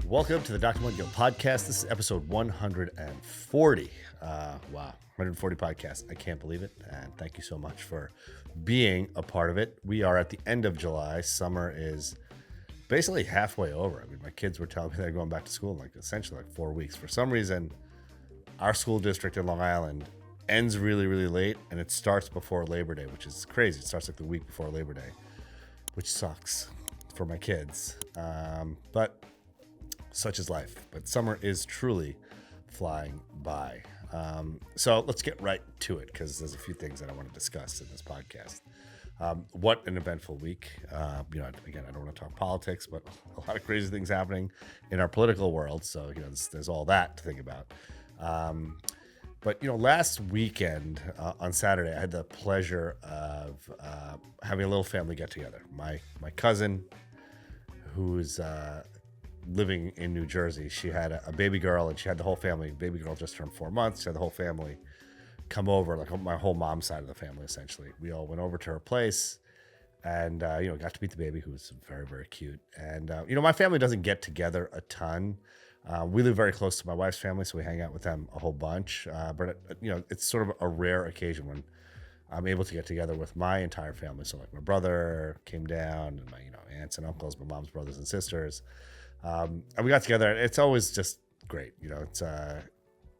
Welcome to the Dr. Mudgil podcast. This is episode 140. Wow, 140 podcasts. I can't believe it. And thank you so much for being a part of it. We are at the end of July. Summer is basically halfway over. I mean, my kids were telling me they're going back to school in essentially 4 weeks. For some reason, our school district in Long Island ends really, really late, and it starts before Labor Day, which is crazy. It starts like the week before Labor Day, which sucks for my kids. But such is life. But summer is truly flying by. So let's get right to it, because there's a few things that I want to discuss in this podcast. What an eventful week. Again, I don't want to talk politics, but a lot of crazy things happening in our political world. So, there's all that to think about. But last weekend on Saturday, I had the pleasure of having a little family get together. My cousin, who's living in New Jersey, she had a baby girl, and she had the whole family. Baby girl just turned 4 months. She had the whole family come over, like my whole mom's side of the family, essentially. We all went over to her place and, got to meet the baby, who was very, very cute. And, my family doesn't get together a ton. We live very close to my wife's family, so we hang out with them a whole bunch. But it's sort of a rare occasion when I'm able to get together with my entire family. So, like, my brother came down, and my aunts and uncles, my mom's brothers and sisters, and we got together. And it's always just great.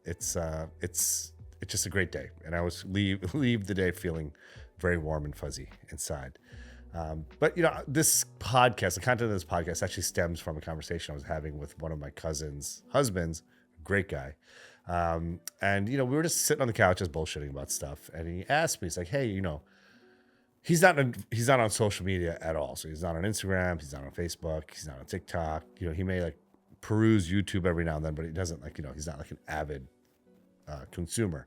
It's just a great day, and I always leave the day feeling very warm and fuzzy inside. But this podcast, the content of this podcast actually stems from a conversation I was having with one of my cousin's husbands, great guy. And we were just sitting on the couch just bullshitting about stuff. And he asked me, he's like, hey, he's not on social media at all. So he's not on Instagram, he's not on Facebook, he's not on TikTok. He may peruse YouTube every now and then, but he doesn't he's not an avid consumer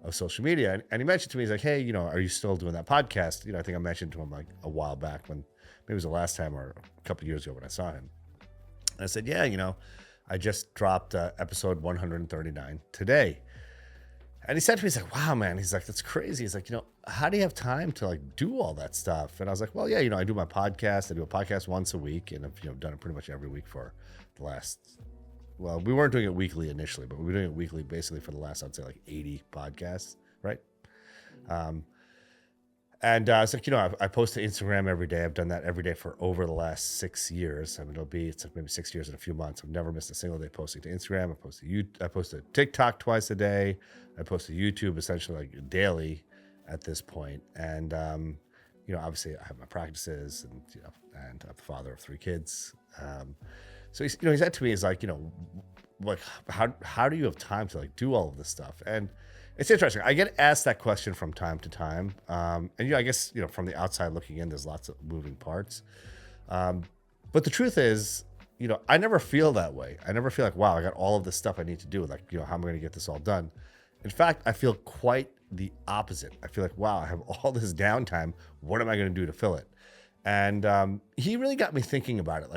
of social media. And he mentioned to me, he's like, hey, are you still doing that podcast? I think I mentioned to him a while back, when maybe it was the last time or a couple of years ago when I saw him. And I said, yeah, I just dropped episode 139 today. And he said to me, he's like, wow, man. He's like, that's crazy. He's like, how do you have time to do all that stuff? And I was like, well, yeah, I do my podcast. I do a podcast once a week, and I've done it pretty much every week for the last, well, we weren't doing it weekly initially, but we were doing it weekly basically for the last, I'd say 80 podcasts, right? And it's like, I post to Instagram every day. I've done that every day for over the last 6 years. I mean, it's maybe 6 years and a few months. I've never missed a single day posting to Instagram. I post to TikTok twice a day. I post to YouTube essentially daily at this point. And, obviously I have my practices, and, and I'm the father of 3 kids. So he said to me, he's like, how do you have time to do all of this stuff? And it's interesting. I get asked that question from time to time. And I guess, from the outside looking in, there's lots of moving parts. But the truth is, I never feel that way. I never feel like, wow, I got all of this stuff I need to do. How am I going to get this all done? In fact, I feel quite the opposite. I feel like, wow, I have all this downtime. What am I going to do to fill it? And he really got me thinking about it.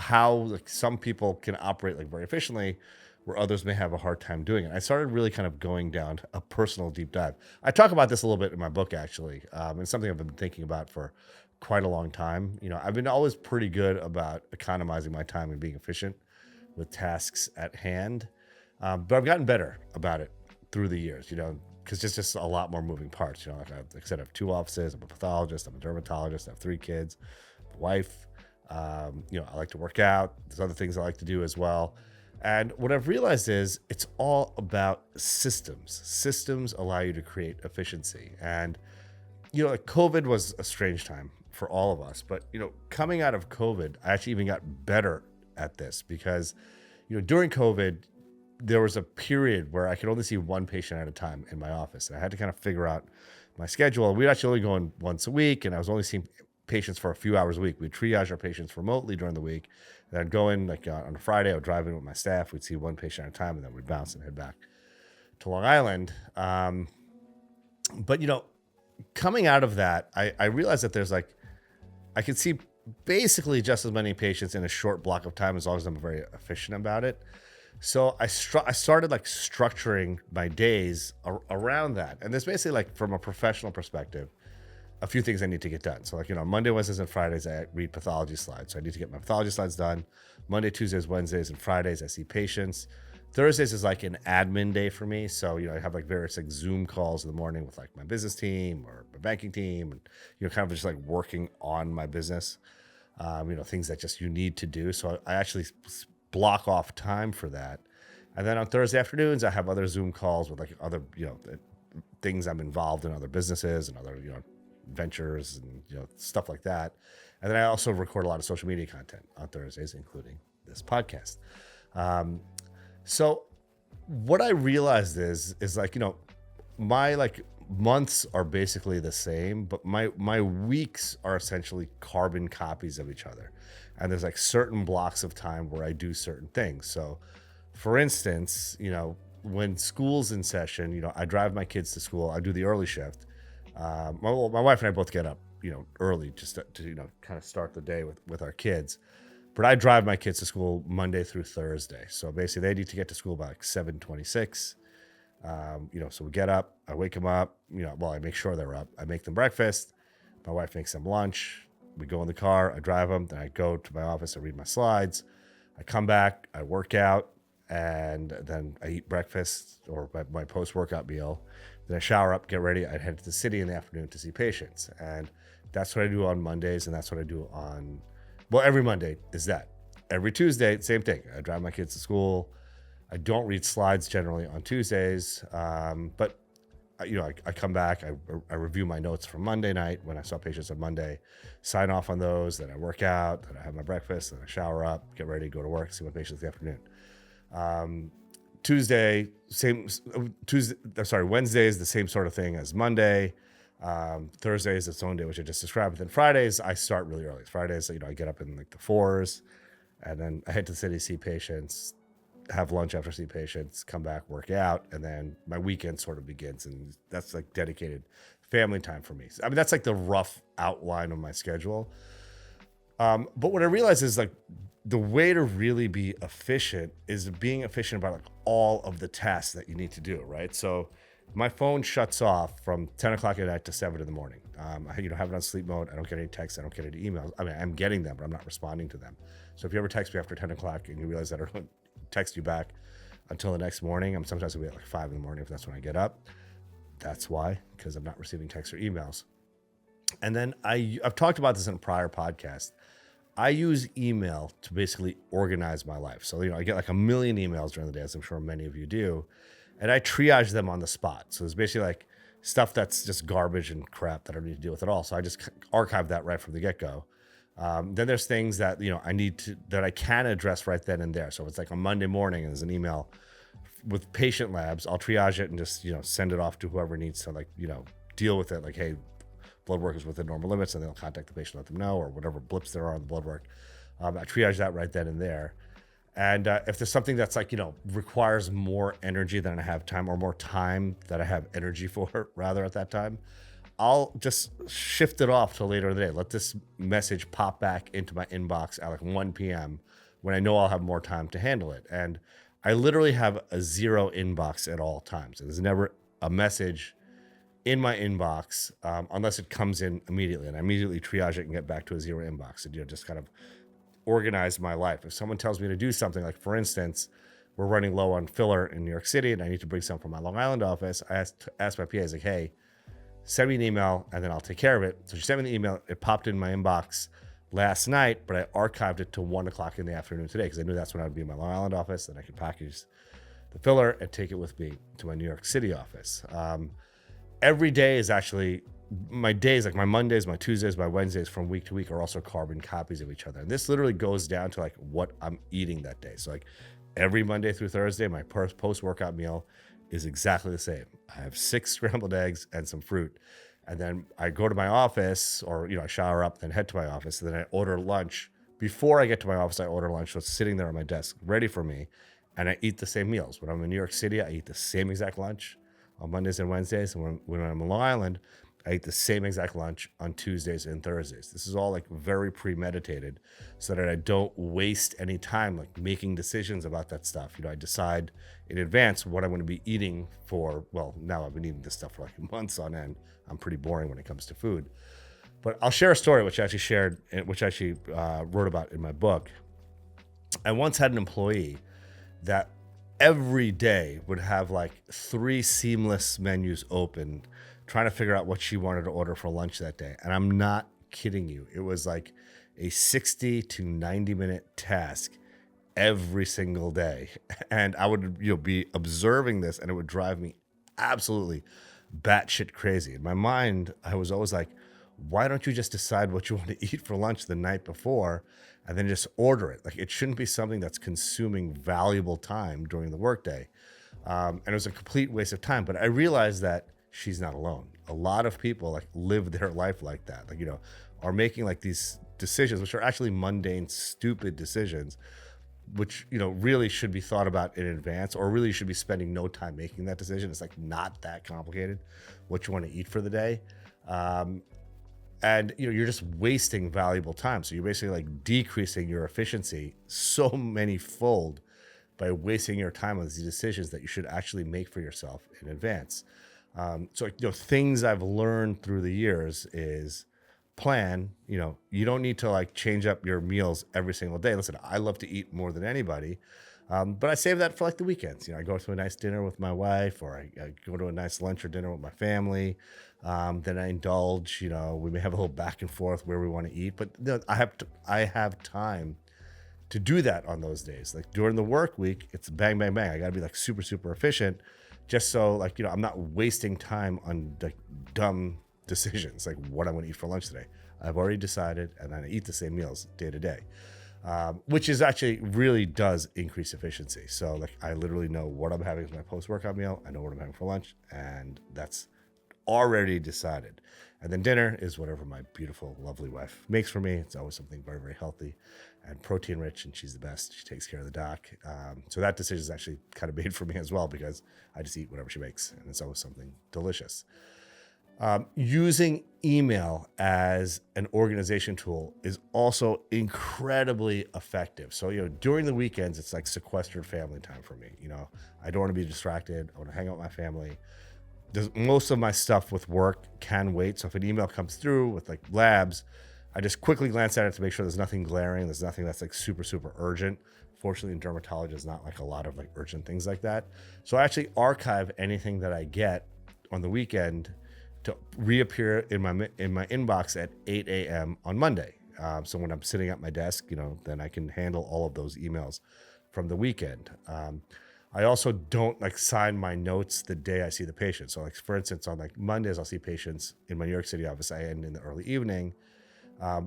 How some people can operate very efficiently, where others may have a hard time doing it. I started really kind of going down a personal deep dive. I talk about this a little bit in my book, actually. It's something I've been thinking about for quite a long time. I've been always pretty good about economizing my time and being efficient with tasks at hand. But I've gotten better about it through the years, because there's just a lot more moving parts. Like I said, I have 2 offices. I'm a pathologist. I'm a dermatologist. I have 3 kids, a wife. I like to work out. There's other things I like to do as well. And what I've realized is it's all about systems. Systems allow you to create efficiency. And, COVID was a strange time for all of us. But, coming out of COVID, I actually even got better at this, because, during COVID, there was a period where I could only see 1 patient at a time in my office. And I had to kind of figure out my schedule. We'd actually only go in once a week, and I was only seeing patients for a few hours a week. We'd triage our patients remotely during the week. And I'd go in on a Friday, I would drive in with my staff. We'd see 1 patient at a time, and then we'd bounce and head back to Long Island. But coming out of that, I realized that there's I could see basically just as many patients in a short block of time, as long as I'm very efficient about it. So I started structuring my days around that. And there's basically from a professional perspective, a few things I need to get done. So Monday, Wednesdays, and Fridays, I read pathology slides. So I need to get my pathology slides done. Monday, Tuesdays, Wednesdays, and Fridays, I see patients. Thursdays is like an admin day for me. So, I have like various like Zoom calls in the morning with like my business team or my banking team, and, kind of just like working on my business, things that just you need to do. So I actually block off time for that. And then on Thursday afternoons, I have other Zoom calls with like other, things I'm involved in, other businesses and other, ventures and, stuff like that. And then I also record a lot of social media content on Thursdays, including this podcast. So what I realized is like, my like months are basically the same, but my weeks are essentially carbon copies of each other. And there's like certain blocks of time where I do certain things. So for instance, when school's in session, I drive my kids to school. I do the early shift. My wife and I both get up, early just to kind of start the day with our kids. But I drive my kids to school Monday through Thursday. So basically they need to get to school by like 7:26. So we get up, I wake them up, I make sure they're up. I make them breakfast. My wife makes them lunch. We go in the car, I drive them. Then I go to my office, I read my slides. I come back, I work out, and then I eat breakfast or my post-workout meal. Then I shower up, get ready. I head to the city in the afternoon to see patients. And that's what I do on Mondays. And that's what I do every Monday is that. Every Tuesday, same thing. I drive my kids to school. I don't read slides generally on Tuesdays, but I come back, I review my notes from Monday night when I saw patients on Monday, sign off on those, then I work out, then I have my breakfast, then I shower up, get ready, go to work, see my patients in the afternoon. Wednesday is the same sort of thing as Monday. Thursday is its own day, which I just described. But then Fridays, I start really early. Fridays, I get up in like the 4s, and then I head to the city, see patients, have lunch after see patients, come back, work out, and then my weekend sort of begins, and that's like dedicated family time for me. I mean, that's like the rough outline of my schedule. But what I realized is like the way to really be efficient is being efficient about like all of the tasks that you need to do, right? So my phone shuts off from 10 o'clock at night to 7 in the morning. I have it on sleep mode. I don't get any texts. I don't get any emails. I mean, I'm getting them, but I'm not responding to them. So if you ever text me after 10 o'clock and you realize that I don't text you back until the next morning, I'm sometimes going to be at like 5 in the morning if that's when I get up. That's why, because I'm not receiving texts or emails. And then I've talked about this in a prior podcast. I use email to basically organize my life. So, I get like a million emails during the day, as I'm sure many of you do. And I triage them on the spot. So it's basically like stuff that's just garbage and crap that I don't need to deal with at all. So I just archive that right from the get-go. Then there's things that, that I can address right then and there. So if it's like a Monday morning and there's an email with patient labs, I'll triage it and just, send it off to whoever needs to deal with it. Like, hey, blood work is within normal limits, and they'll contact the patient, let them know, or whatever blips there are on the blood work. I triage that right then and there. And if there's something that's like, requires more energy than I have time, or more time that I have energy for rather at that time, I'll just shift it off till later in the day. Let this message pop back into my inbox at like 1 p.m. when I know I'll have more time to handle it. And I literally have a zero inbox at all times. There's never a message in my inbox unless it comes in immediately. And I immediately triage it and get back to a zero inbox and just kind of organize my life. If someone tells me to do something, like for instance, we're running low on filler in New York City and I need to bring some from my Long Island office, I asked my PA, like, hey, send me an email and then I'll take care of it. So she sent me the email. It popped in my inbox last night, but I archived it to 1 o'clock in the afternoon today because I knew that's when I would be in my Long Island office and I could package the filler and take it with me to my New York City office. Every day is actually, my days, like my Mondays, my Tuesdays, my Wednesdays from week to week are also carbon copies of each other. And this literally goes down to like what I'm eating that day. So like every Monday through Thursday, my post-workout meal is exactly the same. I have 6 scrambled eggs and some fruit. And then I go to my office or, I shower up, then head to my office. And then I order lunch. Before I get to my office, I order lunch. So it's sitting there on my desk, ready for me. And I eat the same meals. When I'm in New York City, I eat the same exact lunch on Mondays and Wednesdays. And when I'm in Long Island, I eat the same exact lunch on Tuesdays and Thursdays. This is all like very premeditated so that I don't waste any time like making decisions about that stuff. I decide in advance what I'm going to be eating for, well, now I've been eating this stuff for like months on end. I'm pretty boring when it comes to food. But I'll share a story which I actually wrote about in my book. I once had an employee that every day would have like 3 seamless menus open, trying to figure out what she wanted to order for lunch that day. And I'm not kidding you. It was like a 60 to 90 minute task every single day. And I would, be observing this, and it would drive me absolutely batshit crazy. In my mind, I was always like, why don't you just decide what you want to eat for lunch the night before and then just order it? Like, it shouldn't be something that's consuming valuable time during the workday. And it was a complete waste of time. But I realized that she's not alone. A lot of people like live their life like that. Like, are making like these decisions, which are actually mundane, stupid decisions, which really should be thought about in advance, or really should be spending no time making that decision. It's like not that complicated what you want to eat for the day. And you're just wasting valuable time. So you're basically like decreasing your efficiency so many fold by wasting your time on these decisions that you should actually make for yourself in advance. So things I've learned through the years is plan. You don't need to like change up your meals every single day. Listen, I love to eat more than anybody, but I save that for like the weekends. I go to a nice dinner with my wife, or I go to a nice lunch or dinner with my family. Then I indulge. We may have a little back and forth where we want to eat, but I have time to do that on those days. Like during the work week, it's bang, bang, bang. I got to be like super, super efficient, just so like I'm not wasting time on like dumb decisions like what I'm going to eat for lunch today. I've already decided, and then I eat the same meals day to day, which is actually really does increase efficiency. So like I literally know what I'm having as my post-workout meal. I know what I'm having for lunch, and that's already decided. And then dinner is whatever my beautiful, lovely wife makes for me. It's always something very, very healthy and protein rich, and she's the best. She takes care of the doc. So that decision is actually kind of made for me as well, because I just eat whatever she makes, and it's always something delicious. Using email as an organization tool is also incredibly effective. So, during the weekends, it's like sequestered family time for me. I don't want to be distracted. I want to hang out with my family. Most of my stuff with work can wait. So if an email comes through with like labs, I just quickly glance at it to make sure there's nothing glaring. There's nothing that's like super, super urgent. Fortunately, in dermatology, there's not like a lot of like urgent things like that. So I actually archive anything that I get on the weekend to reappear in my inbox at 8 a.m. on Monday. So when I'm sitting at my desk, then I can handle all of those emails from the weekend. I also don't like sign my notes the day I see the patient. So like, for instance, on like Mondays, I'll see patients in my New York City office. I end in the early evening.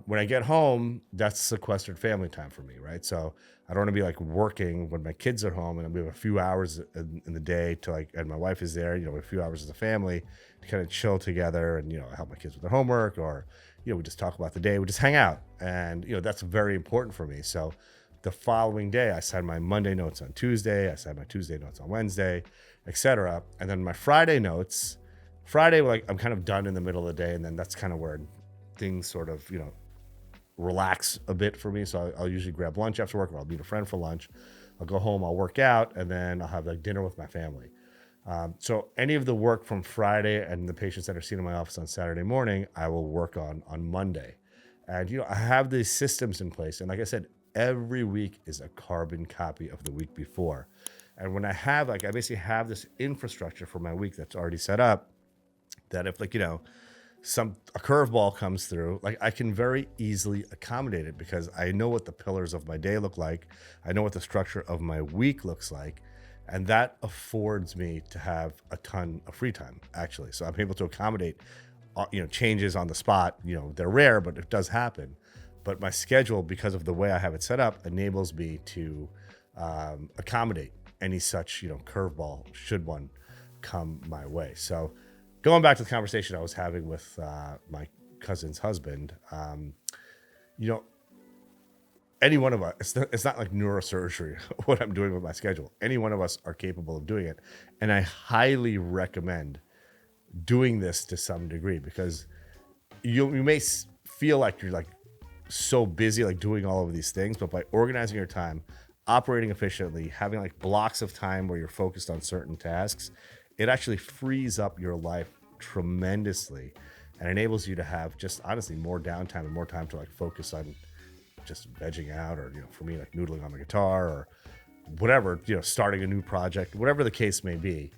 When I get home, that's sequestered family time for me, right? So I don't want to be like working when my kids are home, and we have a few hours in the day to like, and my wife is there, a few hours as a family to kind of chill together and, help my kids with their homework, or, we just talk about the day, we just hang out. And, that's very important for me. So the following day, I sign my Monday notes on Tuesday, I sign my Tuesday notes on Wednesday, etc. And then my Friday notes, like I'm kind of done in the middle of the day, and then that's kind of where things sort of, relax a bit for me. So I'll usually grab lunch after work, or I'll meet a friend for lunch. I'll go home, I'll work out, and then I'll have like dinner with my family. So any of the work from Friday and the patients that are seen in my office on Saturday morning, I will work on Monday. And, I have these systems in place. And like I said, every week is a carbon copy of the week before. And when I basically have this infrastructure for my week that's already set up, that if like, a curveball comes through, like I can very easily accommodate it, because I know what the pillars of my day look like. I know what the structure of my week looks like. And that affords me to have a ton of free time, actually. So I'm able to accommodate, changes on the spot. They're rare, but it does happen. But my schedule, because of the way I have it set up, enables me to accommodate any such, curveball should one come my way. So going back to the conversation I was having with my cousin's husband, any one of us, it's not like neurosurgery, what I'm doing with my schedule. Any one of us are capable of doing it. And I highly recommend doing this to some degree, because you may feel like you're like so busy, like doing all of these things, but by organizing your time, operating efficiently, having like blocks of time where you're focused on certain tasks, it actually frees up your life tremendously and enables you to have just honestly more downtime and more time to like focus on just vegging out, or for me, like noodling on the guitar, or whatever, starting a new project, whatever the case may be.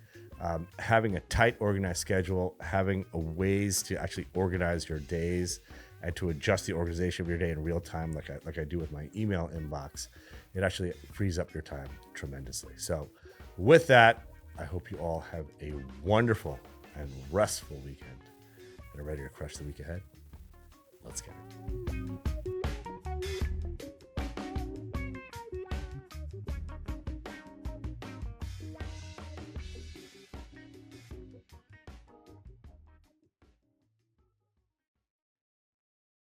Having a tight, organized schedule, having a ways to actually organize your days and to adjust the organization of your day in real time, like I do with my email inbox, it actually frees up your time tremendously. So with that, I hope you all have a wonderful and restful weekend and are ready to crush the week ahead. Let's get it.